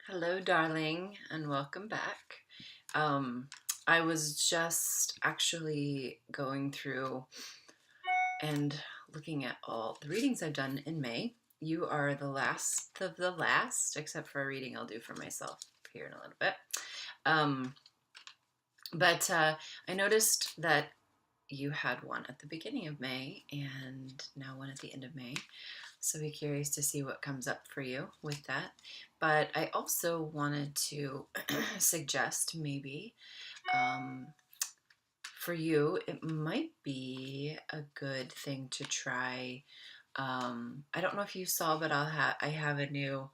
Hello, darling, and welcome back. Um, I was just actually going through and looking at all the readings I've done in May. You are the last of the last, except for a reading I'll do for myself here in a little bit. Um, but I noticed that you had one at the beginning of May and now one at the end of May. So be curious to see what comes up for you with that. But I also wanted to suggest maybe for you, it might be a good thing to try. I don't know if you saw, but I have a new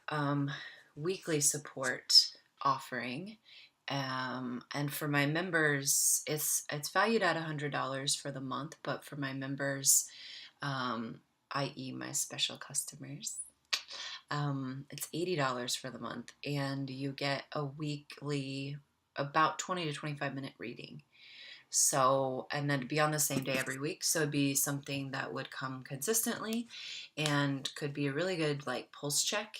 um, weekly support offering. And for my members, it's valued at $100 for the month, but for my members, um, i.e., my special customers, it's $80 for the month, and you get a weekly, about 20 to 25-minute reading. So, and then be on the same day every week. So it'd be something that would come consistently and could be a really good like pulse check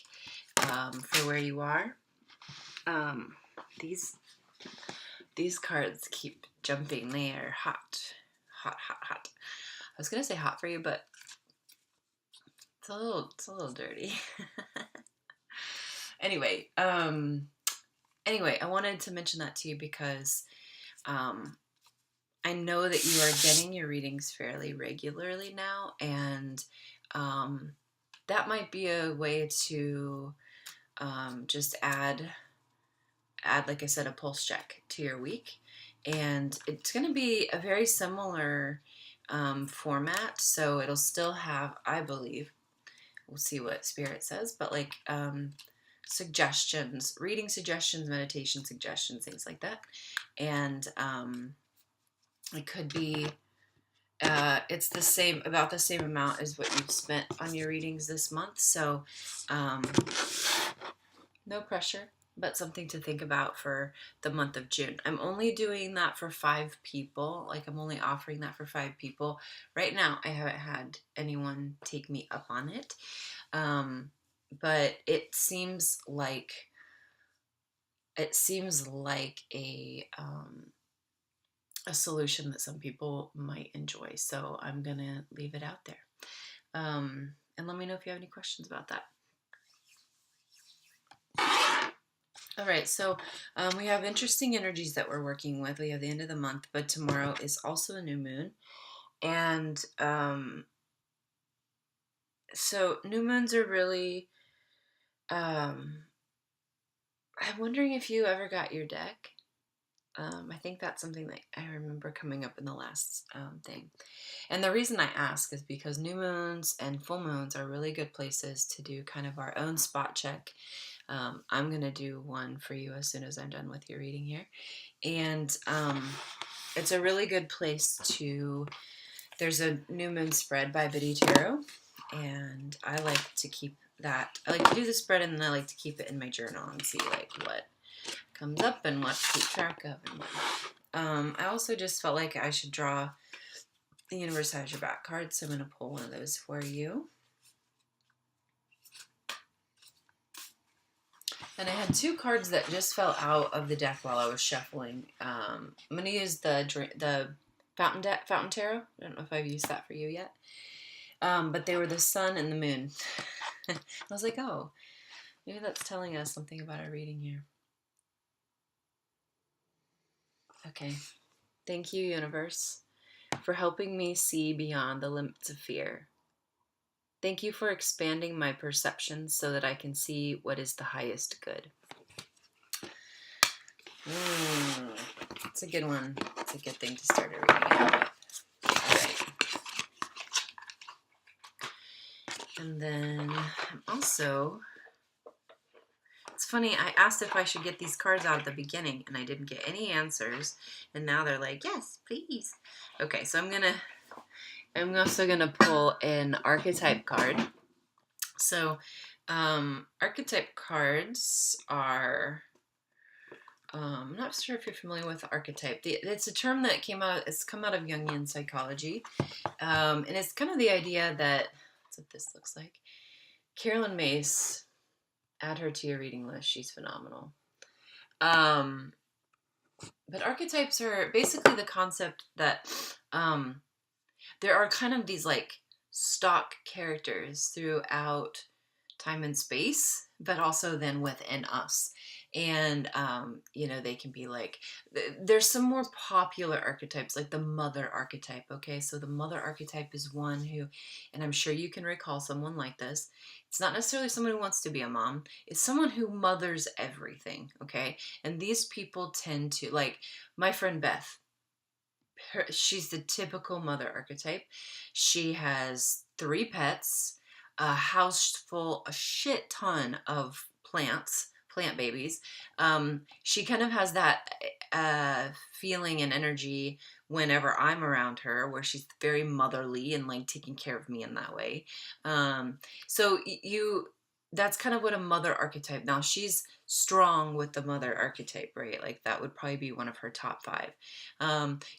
for where you are. Um, these these cards keep jumping. They are hot, hot, hot, hot. I was gonna say hot for you, but it's a little dirty. Anyway, I wanted to mention that to you because I know that you are getting your readings fairly regularly now, and that might be a way to just add, like I said, a pulse check to your week. And it's going to be a very similar format, so it'll still have, I believe, we'll see what Spirit says, but like suggestions, reading suggestions, meditation suggestions, things like that. And it could be it's about the same amount as what you've spent on your readings this month. So no pressure, but something to think about for the month of June. I'm only doing that for 5 people. Like, I'm only offering that for 5 people. Right now, I haven't had anyone take me up on it. But it seems like a solution that some people might enjoy. So I'm gonna leave it out there. And let me know if you have any questions about that. All right, so we have interesting energies that we're working with. We have the end of the month, but tomorrow is also a new moon. And so new moons are really, I'm wondering if you ever got your deck. I think that's something that I remember coming up in the last thing. And the reason I ask is because new moons and full moons are really good places to do kind of our own spot check. I'm going to do one for you as soon as I'm done with your reading here. And it's a really good place to, there's a new moon spread by Biddy Tarot, and I like to keep that. I like to do the spread, and then I like to keep it in my journal and see like what comes up and what to keep track of and what. I also just felt like I should draw the universe has your back card, so I'm going to pull one of those for you. And I had 2 cards that just fell out of the deck while I was shuffling. I'm going to use the Fountain Tarot. I don't know if I've used that for you yet. But they were the sun and the moon. I was like, oh, maybe that's telling us something about our reading here. Okay. Thank you, universe, for helping me see beyond the limits of fear. Thank you for expanding my perceptions so that I can see what is the highest good. It's a good one. It's a good thing to start a reading out with. All right. And then also, it's funny, I asked if I should get these cards out at the beginning, and I didn't get any answers. And now they're like, yes, please. Okay, so I'm also going to pull an archetype card. So archetype cards are, I'm not sure if you're familiar with archetype. It's a term that it's come out of Jungian psychology. And it's kind of the idea that, that's what this looks like. Carolyn Myss Add her to your reading list. She's phenomenal. Um, but archetypes are basically the concept that there are kind of these like stock characters throughout time and space, but also then within us. And, they can be like, there's some more popular archetypes, like the mother archetype. Okay. So the mother archetype is one who, and I'm sure you can recall someone like this. It's not necessarily someone who wants to be a mom, it's someone who mothers everything. Okay. And these people tend to, like my friend Beth, she's the typical mother archetype. She has 3 pets, a house full, a shit ton of plants, plant babies. She kind of has that feeling and energy whenever I'm around her, where she's very motherly and like taking care of me in that way. So you that's kind of what a mother archetype. Now she's strong with the mother archetype, right? Like that would probably be one of her top 5.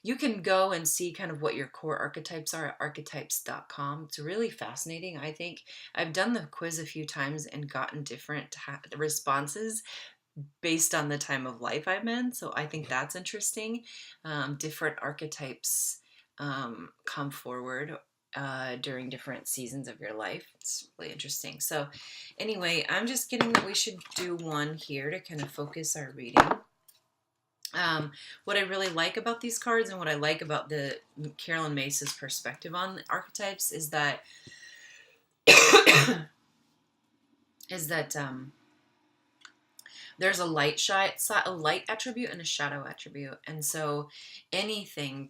You can go and see kind of what your core archetypes are at archetypes.com. It's really fascinating, I think. I've done the quiz a few times and gotten different responses based on the time of life I'm in. So I think that's interesting. Different archetypes come forward during different seasons of your life. It's really interesting. So anyway, I'm just getting that we should do one here to kind of focus our reading. What I really like about these cards and what I like about the Carolyn Mace's perspective on archetypes is that there's a light attribute and a shadow attribute, and so anything,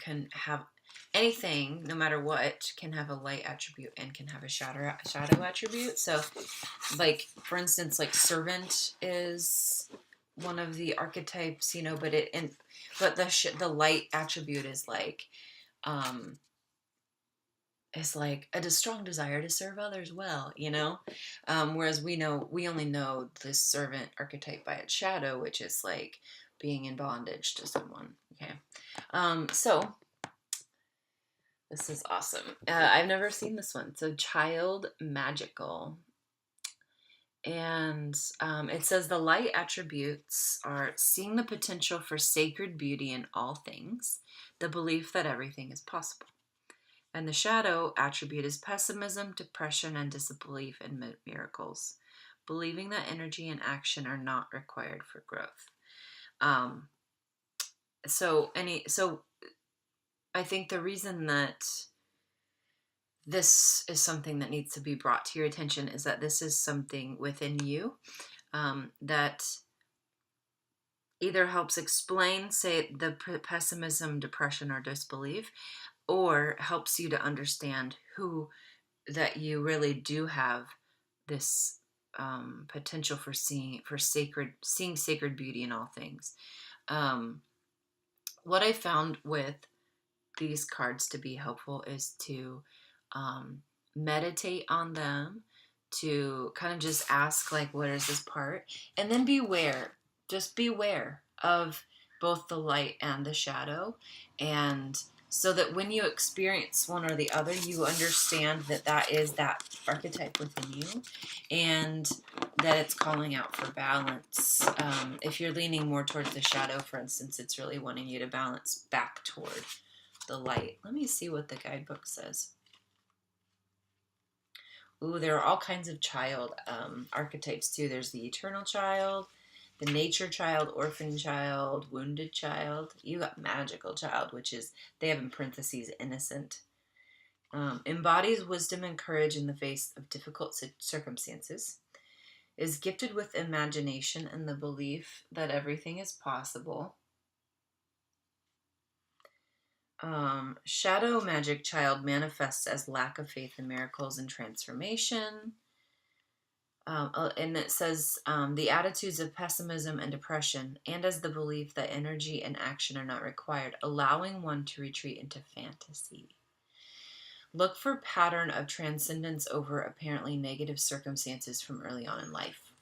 no matter what, can have a light attribute and can have a shadow attribute. So, like for instance, like servant is one of the archetypes, but the light attribute is like a strong desire to serve others well, whereas we only know the servant archetype by its shadow, which is like being in bondage to someone. Okay. So this is awesome. I've never seen this one. So Child Magical. And it says the light attributes are seeing the potential for sacred beauty in all things, the belief that everything is possible. And the shadow attribute is pessimism, depression, and disbelief in miracles, believing that energy and action are not required for growth. So I think the reason that this is something that needs to be brought to your attention is that this is something within you that either helps explain, say, the pessimism, depression, or disbelief, or helps you to understand that you really do have this potential for seeing sacred beauty in all things. What I found with these cards to be helpful is to meditate on them, to kind of just ask, like, what is this part? And then just beware of both the light and the shadow. And so that when you experience one or the other, you understand that is that archetype within you and that it's calling out for balance. If you're leaning more towards the shadow, for instance, it's really wanting you to balance back toward the light. Let me see what the guidebook says. Ooh, there are all kinds of child archetypes too. There's the eternal child, the nature child, orphan child, wounded child. You got magical child, which is, they have in parentheses, innocent. Embodies wisdom and courage in the face of difficult circumstances. Is gifted with imagination and the belief that everything is possible. Shadow magic child manifests as lack of faith in miracles and transformation. And it says the attitudes of pessimism and depression, and as the belief that energy and action are not required, allowing one to retreat into fantasy. Look for pattern of transcendence over apparently negative circumstances from early on in life.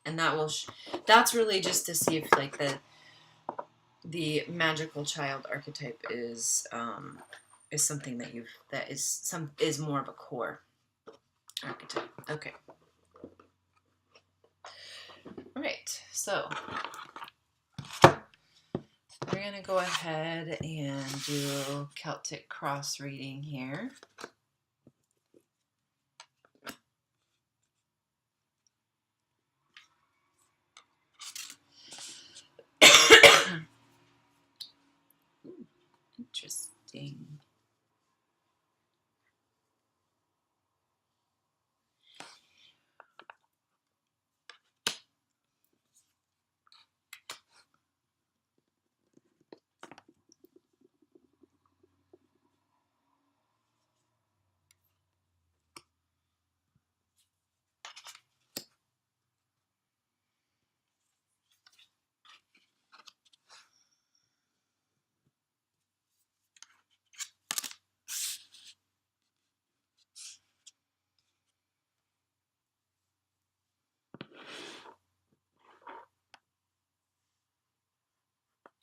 And that's really just to see if like the magical child archetype is something that is more of a core archetype. Okay. So we're going to go ahead and do Celtic cross reading here. Interesting.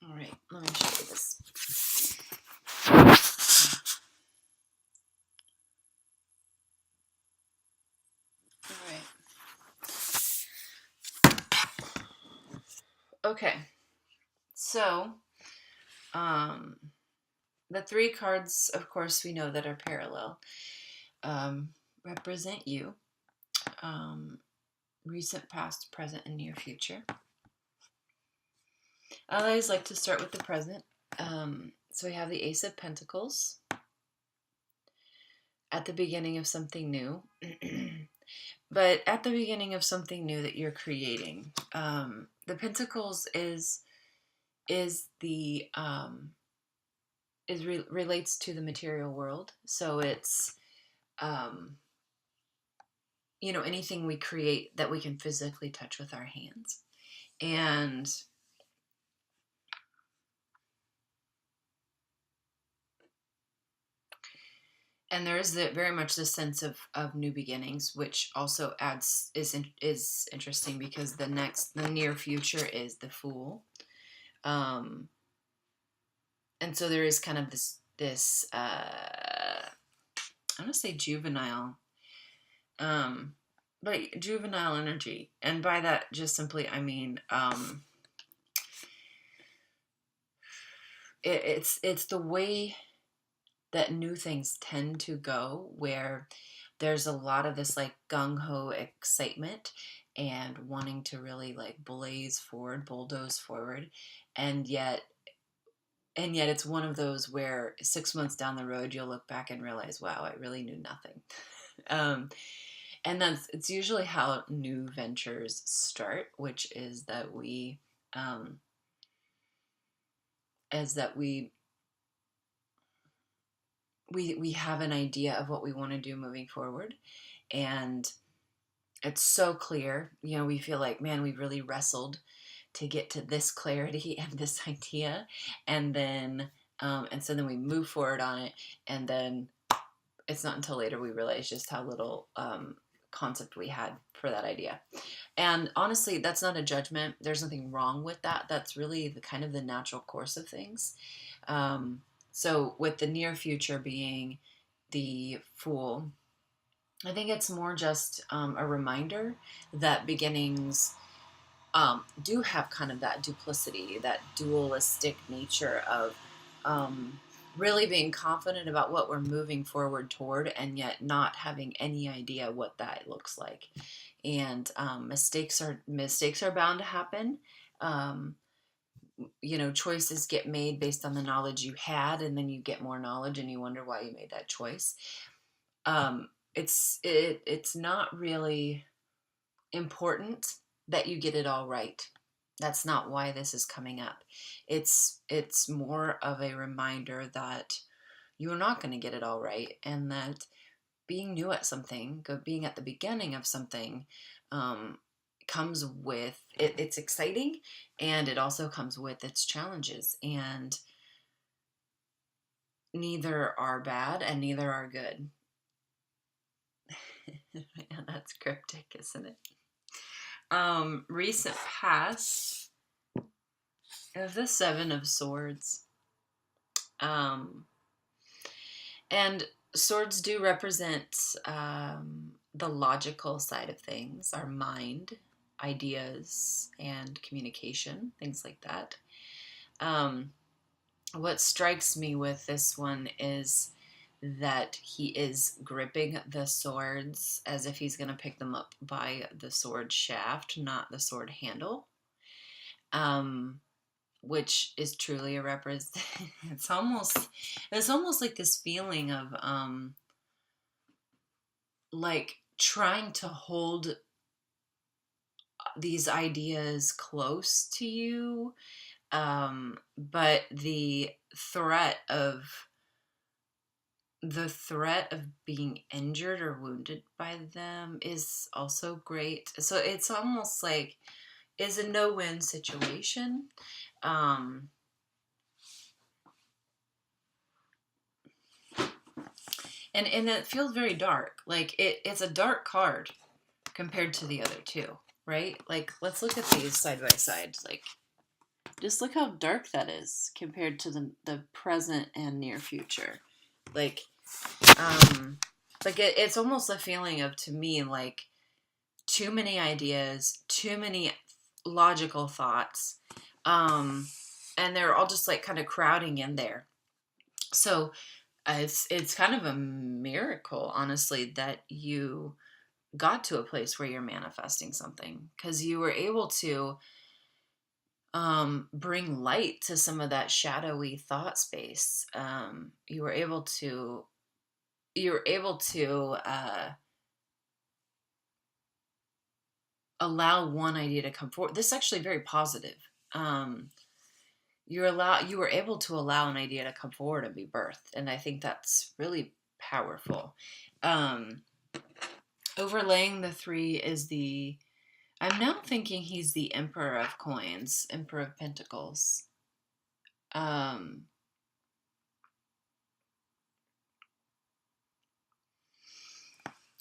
All right, let me show you this. All right. Okay. So, the three cards, of course, we know that are parallel, represent you, recent, past, present, and near future. I always like to start with the present. So we have the Ace of Pentacles at the beginning of something new. But at the beginning of something new that you're creating, the Pentacles relates to the material world. So it's anything we create that we can physically touch with our hands, and there is very much the sense of new beginnings, which also is interesting because the near future is the Fool, and so there is kind of this I'm gonna say juvenile, but juvenile energy, and by that just simply I mean it's the way that new things tend to go, where there's a lot of this like gung-ho excitement and wanting to really like bulldoze forward, and yet it's one of those where 6 months down the road you'll look back and realize, wow, I really knew nothing. And it's usually how new ventures start, which is that we we have an idea of what we want to do moving forward, and it's so clear. We feel like, man, we really wrestled to get to this clarity and this idea, and then so then we move forward on it, and then it's not until later we realize just how little concept we had for that idea. And honestly, that's not a judgment. There's nothing wrong with that. That's really the kind of the natural course of things. So with the near future being the Fool, I think it's more just a reminder that beginnings do have kind of that duplicity, that dualistic nature of really being confident about what we're moving forward toward, and yet not having any idea what that looks like. And mistakes are bound to happen. Choices get made based on the knowledge you had, and then you get more knowledge and you wonder why you made that choice. It's not really important that you get it all right. That's not why this is coming up. It's more of a reminder that you're not going to get it all right, and that being new at something, being at the beginning of something, comes with it. It's exciting, and it also comes with its challenges, and neither are bad and neither are good. Man, that's cryptic, isn't it? Recent past of the Seven of Swords. And swords do represent the logical side of things, our mind, ideas and communication, things like that. Um, what strikes me with this one is that he is gripping the swords as if he's going to pick them up by the sword shaft, not the sword handle. Um, which is truly a represent. It's almost like this feeling of like trying to hold these ideas close to you, but the threat of being injured or wounded by them is also great. So it's almost like is a no-win situation. Um, and it feels very dark. Like it's a dark card compared to the other two, right? Like let's look at these side by side. Like just look how dark that is compared to the present and near future. Like it's almost a feeling of, to me, like too many ideas, too many logical thoughts, and they're all just like kind of crowding in there. So it's kind of a miracle, honestly, that you got to a place where you're manifesting something, because you were able to bring light to some of that shadowy thought space. You were able to allow one idea to come forward. This is actually very positive. Um, you were able to allow an idea to come forward and be birthed, and I think that's really powerful. Um, Overlaying the three is the. I'm now thinking he's the Emperor of Coins, Emperor of Pentacles. Um,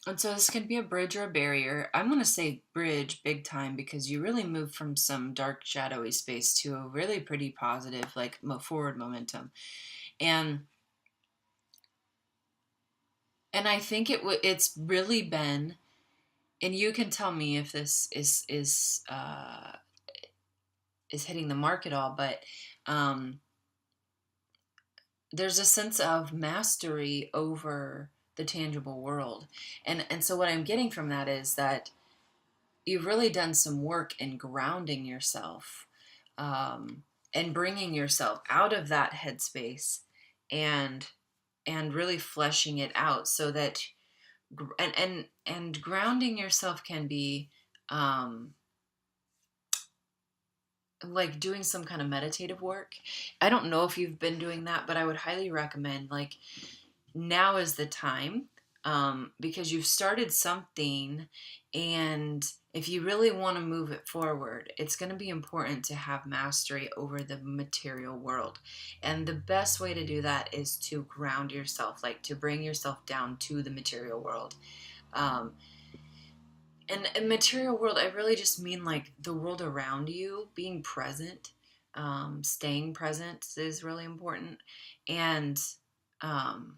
And so this can be a bridge or a barrier. I'm going to say bridge big time, because you really move from some dark, shadowy space to a really pretty positive, like forward momentum. And I think it's really been, and you can tell me if this is hitting the mark at all, but um, there's a sense of mastery over the tangible world. And so what I'm getting from that is that you've really done some work in grounding yourself, um, and bringing yourself out of that headspace, and really fleshing it out, so that and grounding yourself can be um, like doing some kind of meditative work. I don't know if you've been doing that, but I would highly recommend, like, now is the time, because you've started something, and if you really want to move it forward, it's going to be important to have mastery over the material world. And the best way to do that is to ground yourself, like to bring yourself down to the material world. Um, and in material world, I really just mean like the world around you, being present, staying present is really important. And um,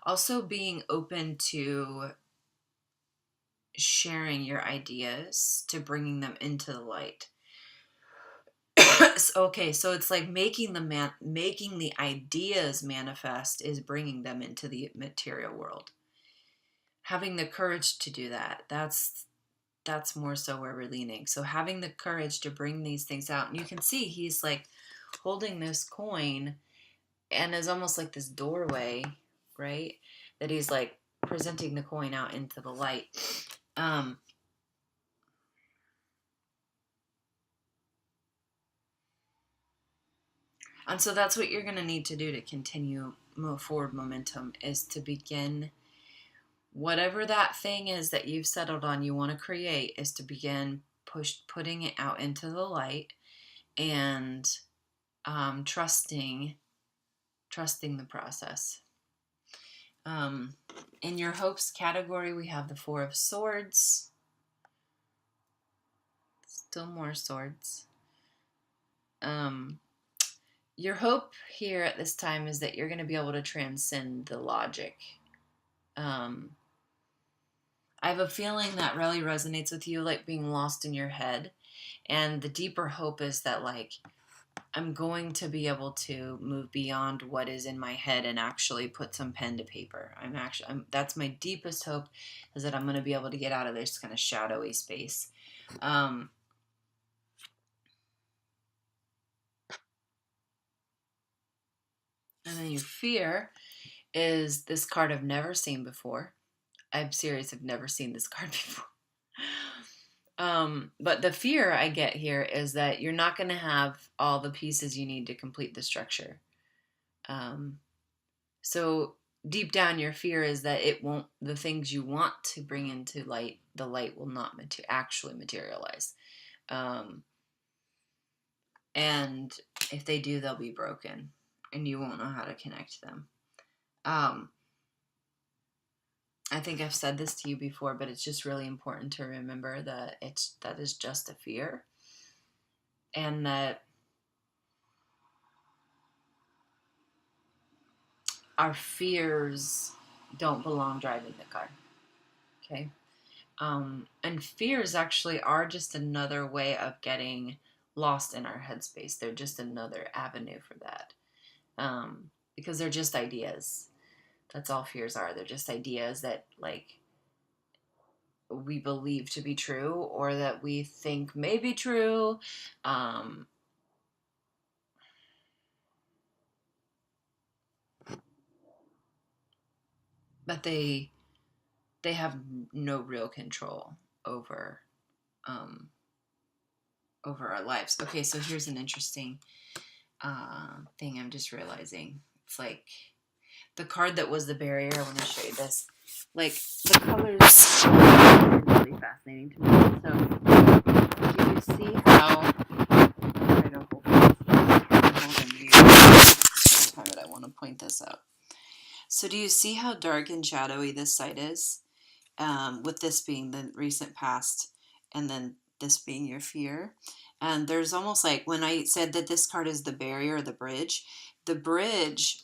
also being open to sharing your ideas, to bringing them into the light. Okay, so it's like making the ideas manifest is bringing them into the material world. Having the courage to do that, that's more so where we're leaning. So having the courage to bring these things out, and you can see he's like holding this coin, and is almost like this doorway, right? That he's like presenting the coin out into the light. Um, and so that's what you're going to need to do to continue move forward momentum, is to begin whatever that thing is that you've settled on you want to create, is to begin putting it out into the light, and trusting the process. In your hopes category, we have the Four of Swords. Still more swords. Your hope here at this time is that you're going to be able to transcend the logic. have a feeling that really resonates with you, like being lost in your head. And the deeper hope is that, like, I'm going to be able to move beyond what is in my head and actually put some pen to paper. That's my deepest hope, is that I'm going to be able to get out of this kind of shadowy space. And then your fear is this card I've never seen before. I'm serious, I've never seen this card before. But the fear I get here is that you're not going to have all the pieces you need to complete the structure. So deep down, your fear is that the things you want to bring into light, the light will not actually materialize. And if they do, they'll be broken and you won't know how to connect them. I think I've said this to you before, but it's just really important to remember that that is just a fear, and that our fears don't belong driving the car. Okay. And fears actually are just another way of getting lost in our headspace. They're just another avenue for that. Because they're just ideas. That's all fears are. They're just ideas that, like, we believe to be true or that we think may be true. But they have no real control over our lives. Okay, so here's an interesting thing I'm just realizing. It's like the card that was the barrier. I want to show you this. Like, the colors are really fascinating to me. So, do you see how? I don't hold it. I want to point this out. So, do you see how dark and shadowy this side is? With this being the recent past, and then this being your fear. And there's almost like, when I said that this card is the barrier, the bridge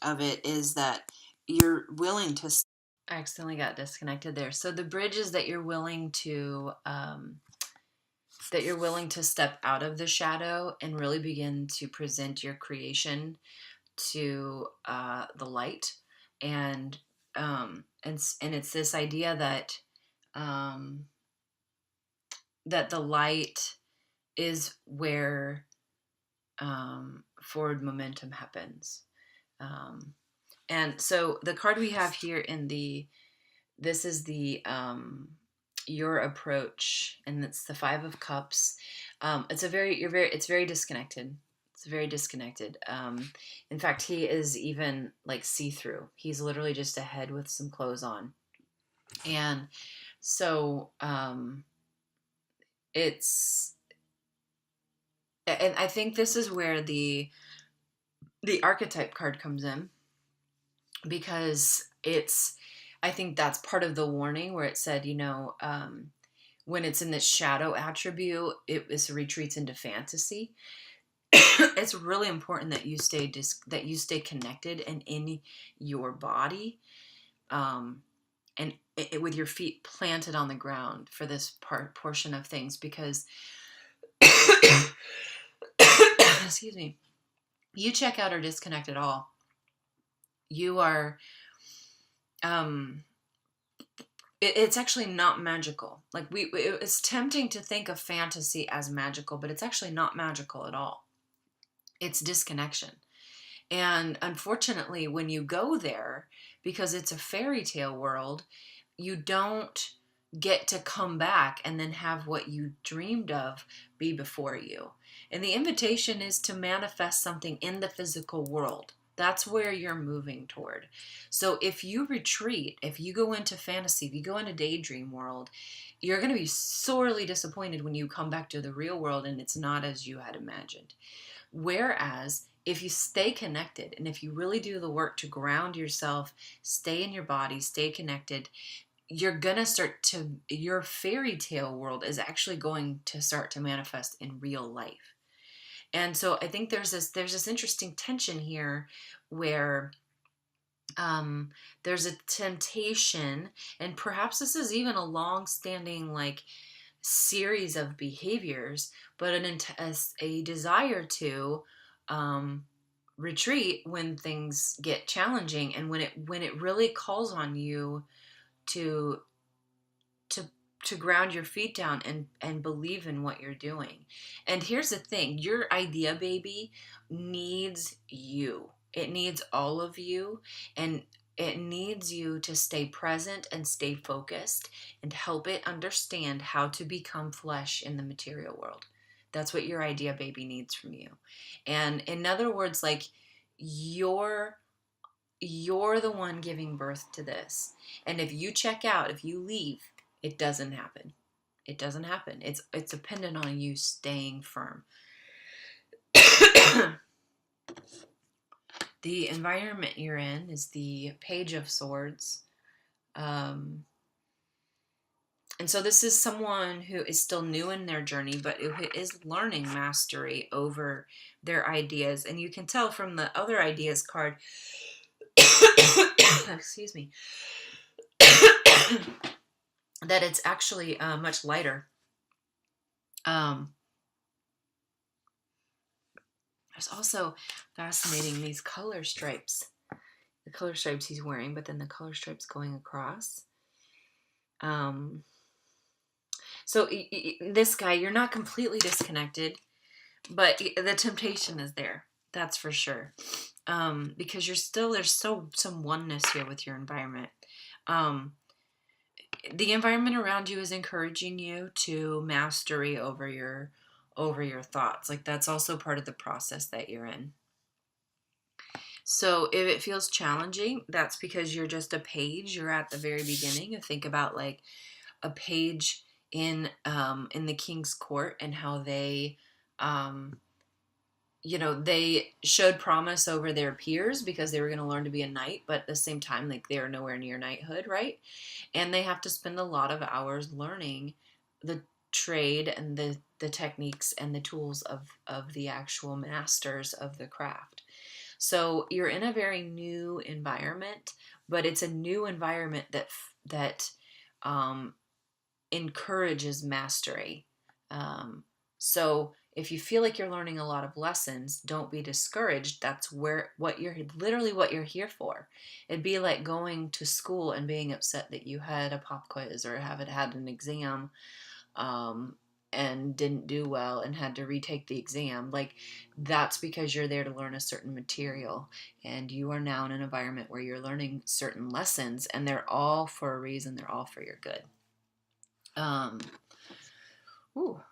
of it is that you're willing to. I accidentally got disconnected there. So the bridge is that you're willing to step out of the shadow and really begin to present your creation to the light, and it's this idea that that the light is where forward momentum happens. And so the card we have here this is the your approach, and it's the Five of Cups. It's very disconnected. It's very disconnected. In fact, he is even like see-through. He's literally just a head with some clothes on. And so and I think this is where the archetype card comes in, because I think that's part of the warning where it said, when it's in this shadow attribute, it retreats into fantasy. It's really important that you stay connected and in your body, and with your feet planted on the ground for this portion of things, because excuse me, you check out or disconnect at all, you are it's actually not magical. Like, it's tempting to think of fantasy as magical, but it's actually not magical at all. It's disconnection. And unfortunately, when you go there, because it's a fairy tale world, you don't get to come back and then have what you dreamed of be before you. And the invitation is to manifest something in the physical world. That's where you're moving toward. So if you retreat, if you go into fantasy, if you go into daydream world, you're going to be sorely disappointed when you come back to the real world and it's not as you had imagined. Whereas if you stay connected, and if you really do the work to ground yourself, stay in your body, stay connected, you're going to your fairy tale world is actually going to start to manifest in real life. And so I think there's this interesting tension here where um, there's a temptation, and perhaps this is even a long-standing like series of behaviors, but a desire to um, retreat when things get challenging, and when it really calls on you to to to ground your feet down and believe in what you're doing. And here's the thing, your idea baby needs you. It needs all of you, and it needs you to stay present and stay focused and help it understand how to become flesh in the material world. That's what your idea baby needs from you. And in other words, like, you're you're the one giving birth to this. And if you check out, if you leave, it doesn't happen. It doesn't happen. It's dependent on you staying firm. The environment you're in is the Page of Swords. Um, and so this is someone who is still new in their journey, but who is learning mastery over their ideas. And you can tell from the other ideas card, excuse me, that it's actually much lighter. There's also fascinating these color stripes. The color stripes he's wearing, but then the color stripes going across. So this guy, you're not completely disconnected, but the temptation is there. That's for sure. Because there's still some oneness here with your environment. The environment around you is encouraging you to mastery over your thoughts. Like, that's also part of the process that you're in. So if it feels challenging, that's because you're just a page. You're at the very beginning. Think about like a page in the king's court, and how they they showed promise over their peers because they were going to learn to be a knight, but at the same time, like, they are nowhere near knighthood, right? And they have to spend a lot of hours learning the trade and the techniques and the tools of the actual masters of the craft. So you're in a very new environment, but it's a new environment that encourages mastery. So if you feel like you're learning a lot of lessons, don't be discouraged. That's what you're here for. It'd be like going to school and being upset that you had a pop quiz or haven't had an exam, and didn't do well and had to retake the exam. Like, that's because you're there to learn a certain material, and you are now in an environment where you're learning certain lessons, and they're all for a reason. They're all for your good.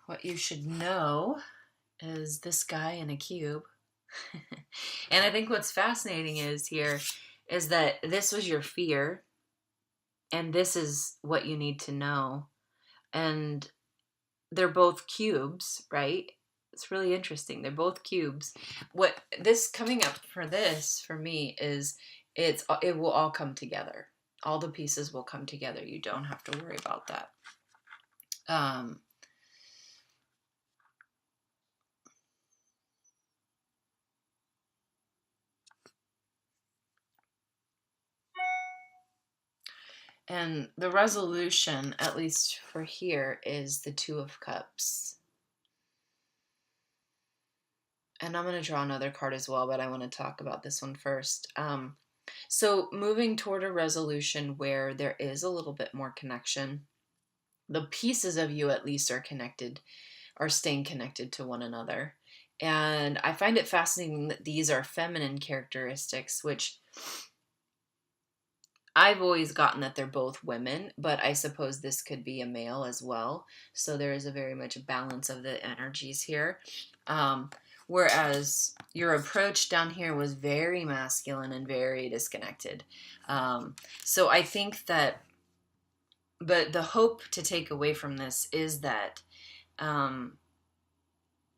What you should know is this guy in a cube. And I think what's fascinating is that this was your fear, and this is what you need to know. And they're both cubes, right? It's really interesting. They're both cubes. What this coming up for me is it will all come together. All the pieces will come together. You don't have to worry about that. And the resolution, at least for here, is the Two of Cups. And I'm going to draw another card as well, but I want to talk about this one first. So moving toward a resolution where there is a little bit more connection. The pieces of you at least are staying connected to one another. And I find it fascinating that these are feminine characteristics, which I've always gotten that they're both women, but I suppose this could be a male as well. So there is a very much a balance of the energies here. Whereas your approach down here was very masculine and very disconnected. So I think that, but the hope to take away from this is that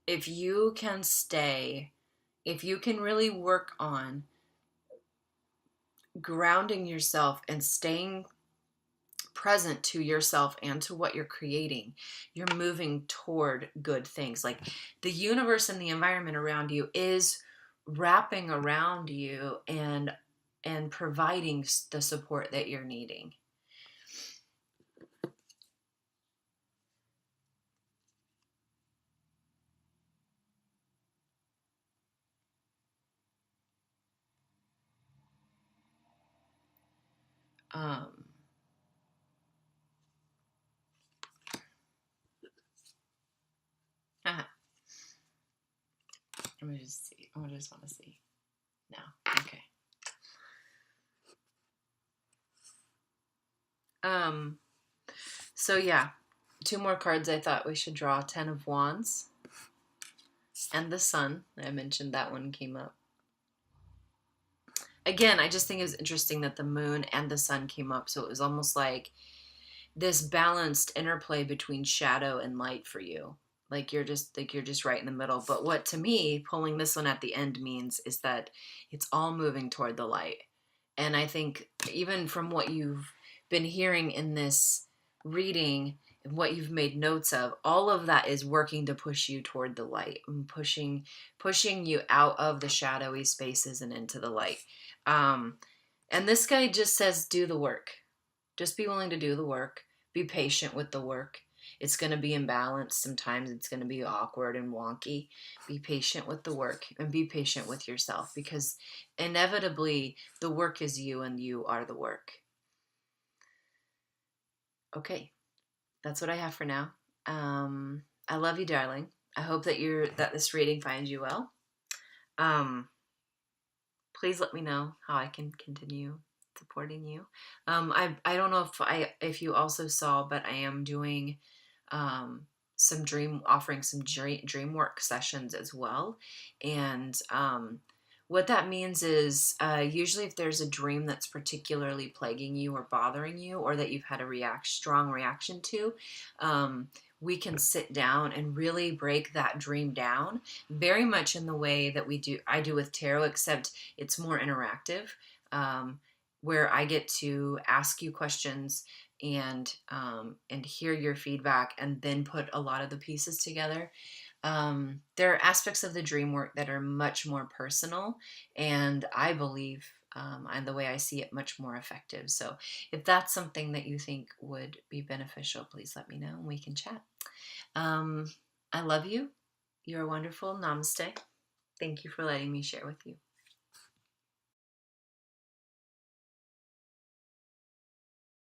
if you can really work on grounding yourself and staying present to yourself and to what you're creating, you're moving toward good things. Like, the universe and the environment around you is wrapping around you and and providing the support that you're needing. Um, uh Let me just see. I just want to see. No. Okay. So yeah, 2 more cards I thought we should draw. 10 of Wands and the Sun. I mentioned that one came up. Again, I just think it was interesting that the Moon and the Sun came up. So it was almost like this balanced interplay between shadow and light for you. Like you're just right in the middle. But what to me, pulling this one at the end means is that it's all moving toward the light. And I think even from what you've been hearing in this reading and what you've made notes of, all of that is working to push you toward the light and pushing you out of the shadowy spaces and into the light. And this guy just says, do the work. Just be willing to do the work. Be patient with the work. It's going to be imbalanced. Sometimes it's going to be awkward and wonky. Be patient with the work and be patient with yourself, because inevitably the work is you and you are the work. Okay, that's what I have for now. I love you, darling. I hope that this reading finds you well. Please let me know how I can continue supporting you. I don't know if you also saw, but I am doing offering some dream work sessions as well. And what that means is usually if there's a dream that's particularly plaguing you or bothering you, or that you've had a strong reaction to, we can sit down and really break that dream down, very much in the way that I do with tarot, except it's more interactive, where I get to ask you questions and hear your feedback and then put a lot of the pieces together. There are aspects of the dream work that are much more personal, and I believe, and the way I see it, much more effective. So if that's something that you think would be beneficial, please let me know and we can chat. I love you. You're wonderful. Namaste. Thank you for letting me share with you.